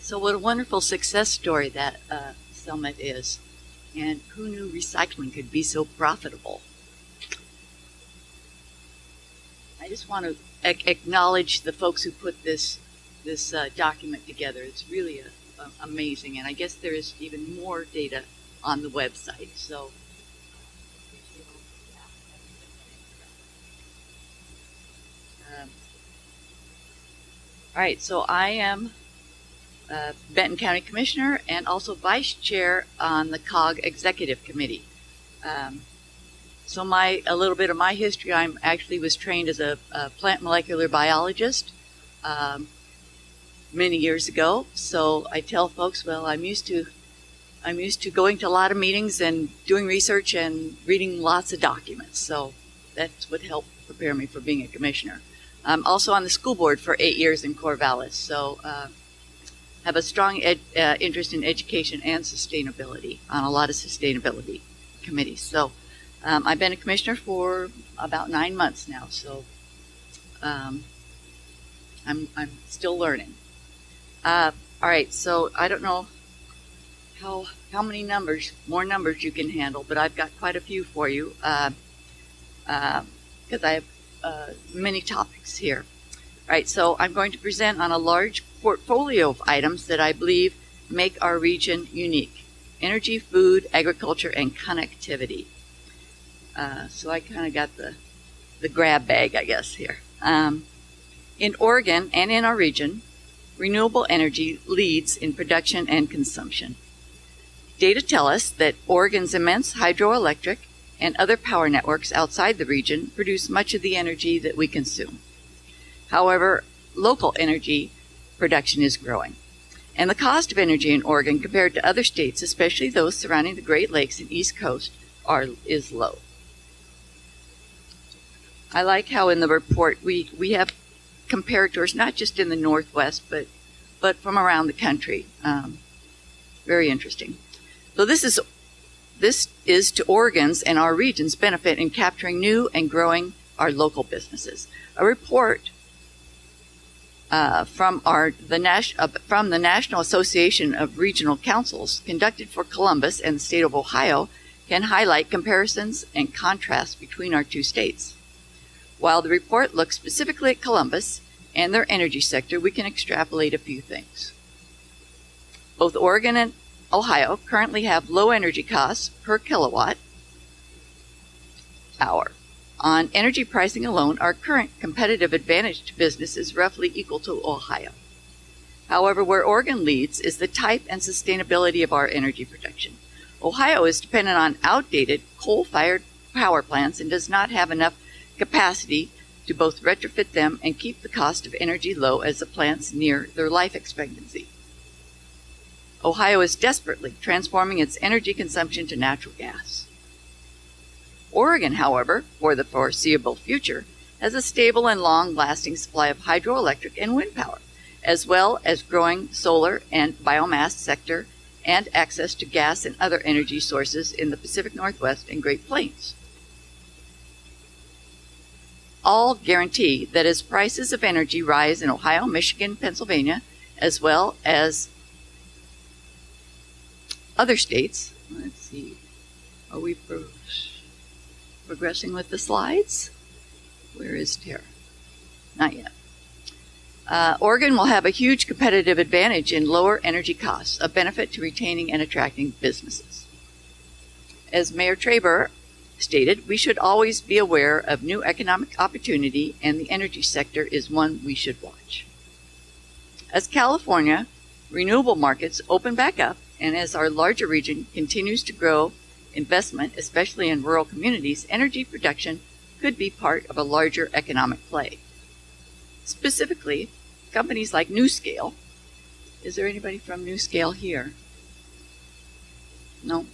So what a wonderful success story that summit is. And who knew recycling could be so profitable? I just want to acknowledge the folks who put this document together. It's really amazing, and I guess there is even more data on the website. So, all right. So I am Benton County Commissioner and also Vice Chair on the COG Executive Committee. So a little bit of my history, I actually was trained as a plant molecular biologist many years ago. So I tell folks, well, I'm used to going to a lot of meetings and doing research and reading lots of documents. So that's what helped prepare me for being a commissioner. I'm also on the school board for 8 years in Corvallis. So have a strong interest in education and sustainability on a lot of sustainability committees. So I've been a commissioner for about 9 months now, so I'm still learning. All right, so I don't know how many more numbers you can handle, but I've got quite a few for you because I have many topics here. All right, so I'm going to present on a large portfolio of items that I believe make our region unique: energy, food, agriculture, and connectivity. So I kind of got the grab bag, I guess, here. In Oregon and in our region, renewable energy leads in production and consumption. Data tell us that Oregon's immense hydroelectric and other power networks outside the region produce much of the energy that we consume. However, local energy production is growing, and the cost of energy in Oregon compared to other states, especially those surrounding the Great Lakes and East Coast, is low. I like how in the report we have comparators not just in the Northwest, but from around the country. Very interesting. So this is to Oregon's and our region's benefit in capturing new and growing our local businesses. A report from the National Association of Regional Councils conducted for Columbus and the state of Ohio can highlight comparisons and contrasts between our two states. While the report looks specifically at Columbus and their energy sector, we can extrapolate a few things. Both Oregon and Ohio currently have low energy costs per kilowatt hour. On energy pricing alone, our current competitive advantage to business is roughly equal to Ohio. However, where Oregon leads is the type and sustainability of our energy production. Ohio is dependent on outdated coal-fired power plants and does not have enough capacity to both retrofit them and keep the cost of energy low as the plants near their life expectancy. Ohio is desperately transforming its energy consumption to natural gas. Oregon, however, for the foreseeable future, has a stable and long-lasting supply of hydroelectric and wind power, as well as growing solar and biomass sector and access to gas and other energy sources in the Pacific Northwest and Great Plains. All guarantee that as prices of energy rise in Ohio, Michigan, Pennsylvania, as well as other states. Let's see, are we progressing with the slides? Where is Tara? Not yet. Oregon will have a huge competitive advantage in lower energy costs, a benefit to retaining and attracting businesses. As Mayor Traber stated, we should always be aware of new economic opportunity, and the energy sector is one we should watch. As California renewable markets open back up, and as our larger region continues to grow investment, especially in rural communities, energy production could be part of a larger economic play. Specifically, companies like NewScale. Is there anybody from NewScale here? No?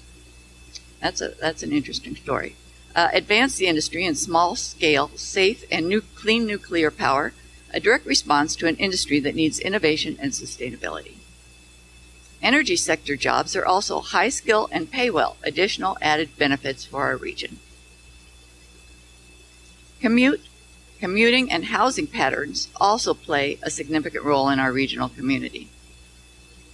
That's an interesting story. Advance the industry in small-scale, safe, and clean nuclear power, a direct response to an industry that needs innovation and sustainability. Energy sector jobs are also high skill and pay well, additional added benefits for our region. Commuting, and housing patterns also play a significant role in our regional community.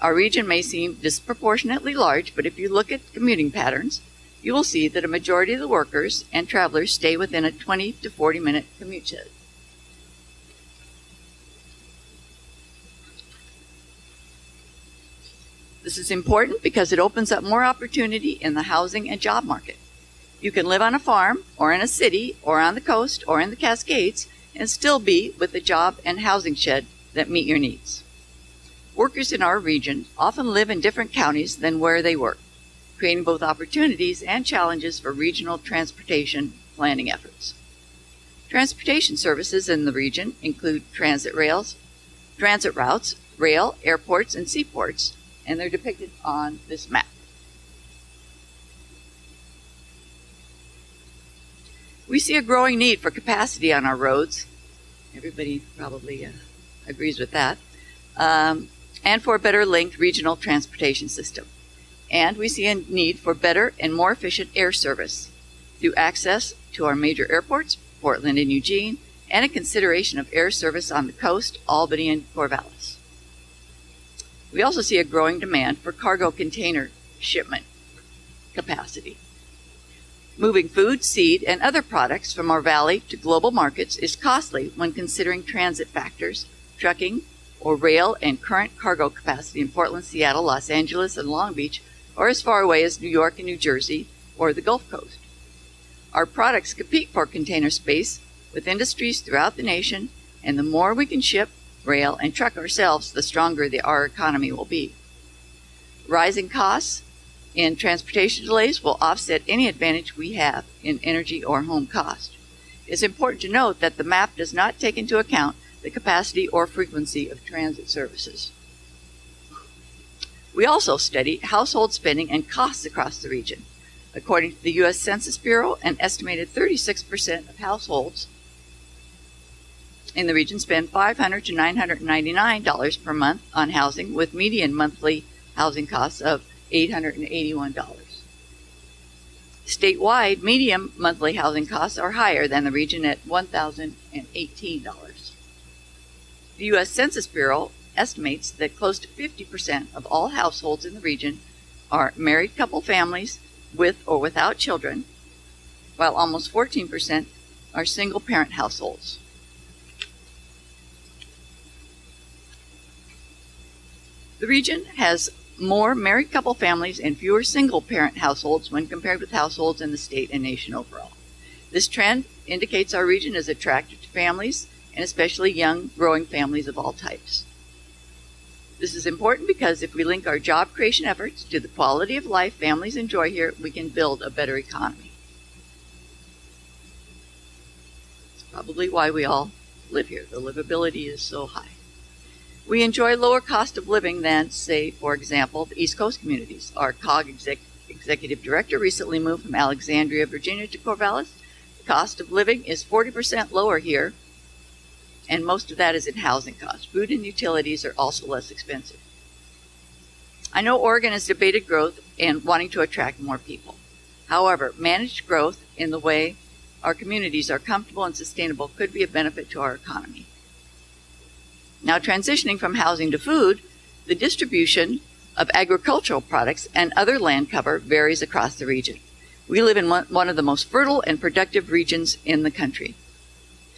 Our region may seem disproportionately large, but if you look at commuting patterns, you will see that a majority of the workers and travelers stay within a 20 to 40-minute commute shed. This is important because it opens up more opportunity in the housing and job market. You can live on a farm, or in a city, or on the coast, or in the Cascades, and still be with a job and housing shed that meet your needs. Workers in our region often live in different counties than where they work, creating both opportunities and challenges for regional transportation planning efforts. Transportation services in the region include transit routes, rail, airports, and seaports, and they're depicted on this map. We see a growing need for capacity on our roads. Everybody probably agrees with that. And for a better linked regional transportation system. And we see a need for better and more efficient air service through access to our major airports, Portland and Eugene, and a consideration of air service on the coast, Albany and Corvallis. We also see a growing demand for cargo container shipment capacity. Moving food, seed, and other products from our valley to global markets is costly when considering transit factors, trucking, or rail and current cargo capacity in Portland, Seattle, Los Angeles, and Long Beach, or as far away as New York and New Jersey, or the Gulf Coast. Our products compete for container space with industries throughout the nation, and the more we can ship, rail, and truck ourselves, the stronger our economy will be. Rising costs in transportation delays will offset any advantage we have in energy or home cost. It's important to note that the map does not take into account the capacity or frequency of transit services. We also study household spending and costs across the region. According to the U.S. Census Bureau, an estimated 36% of households in the region spend $500 to $999 per month on housing, with median monthly housing costs of $881. Statewide, median monthly housing costs are higher than the region at $1,018. The U.S. Census Bureau estimates that close to 50% of all households in the region are married couple families with or without children, while almost 14% are single-parent households. The region has more married couple families and fewer single-parent households when compared with households in the state and nation overall. This trend indicates our region is attractive to families, and especially young, growing families of all types. This is important because if we link our job creation efforts to the quality of life families enjoy here, we can build a better economy. It's probably why we all live here. The livability is so high. We enjoy lower cost of living than, say, for example, the East Coast communities. Our COG executive director recently moved from Alexandria, Virginia to Corvallis. The cost of living is 40% lower here, and most of that is in housing costs. Food and utilities are also less expensive. I know Oregon has debated growth and wanting to attract more people. However, managed growth in the way our communities are comfortable and sustainable could be a benefit to our economy. Now, transitioning from housing to food, the distribution of agricultural products and other land cover varies across the region. We live in one of the most fertile and productive regions in the country.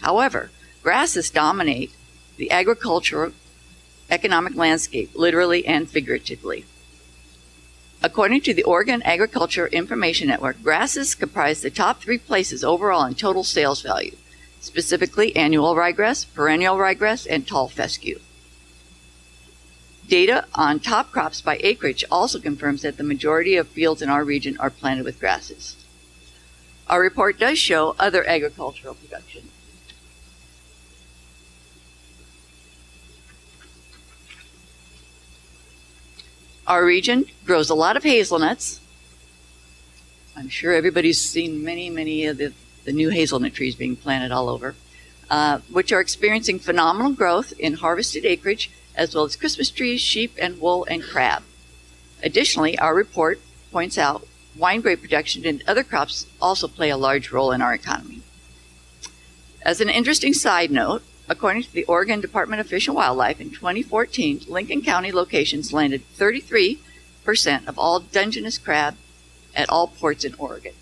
However, grasses dominate the agricultural economic landscape, literally and figuratively. According to the Oregon Agriculture Information Network, grasses comprise the top 3 places overall in total sales value, specifically annual ryegrass, perennial ryegrass, and tall fescue. Data on top crops by acreage also confirms that the majority of fields in our region are planted with grasses. Our report does show other agricultural production. Our region grows a lot of hazelnuts. I'm sure everybody's seen many of the new hazelnut trees being planted all over, which are experiencing phenomenal growth in harvested acreage, as well as Christmas trees, sheep, and wool, and crab. Additionally, our report points out wine grape production and other crops also play a large role in our economy. As an interesting side note, According to the Oregon Department of Fish and Wildlife, in 2014, Lincoln County locations landed 33% of all Dungeness crab at all ports in Oregon.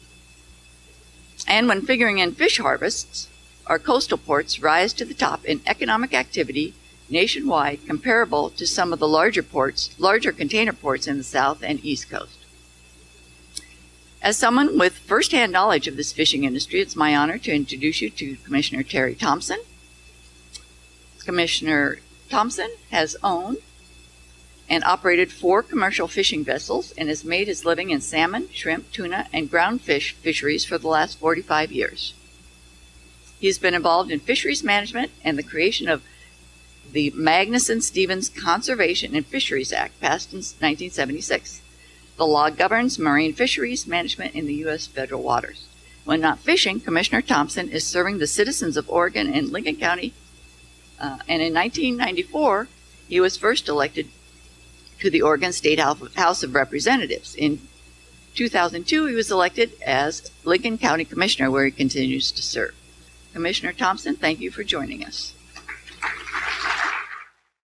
And when figuring in fish harvests, our coastal ports rise to the top in economic activity nationwide, comparable to some of the larger container ports in the South and East Coast. As someone with firsthand knowledge of this fishing industry, it's my honor to introduce you to Commissioner Terry Thompson. Commissioner Thompson has owned and operated 4 commercial fishing vessels and has made his living in salmon, shrimp, tuna, and ground fish fisheries for the last 45 years. He has been involved in fisheries management and the creation of the Magnuson-Stevens Conservation and Fisheries Act, passed in 1976. The law governs marine fisheries management in the U.S. federal waters. When not fishing, Commissioner Thompson is serving the citizens of Oregon and Lincoln County, and in 1994, he was first elected to the Oregon State House of Representatives. In 2002, he was elected as Lincoln County Commissioner, where he continues to serve. Commissioner Thompson, thank you for joining us.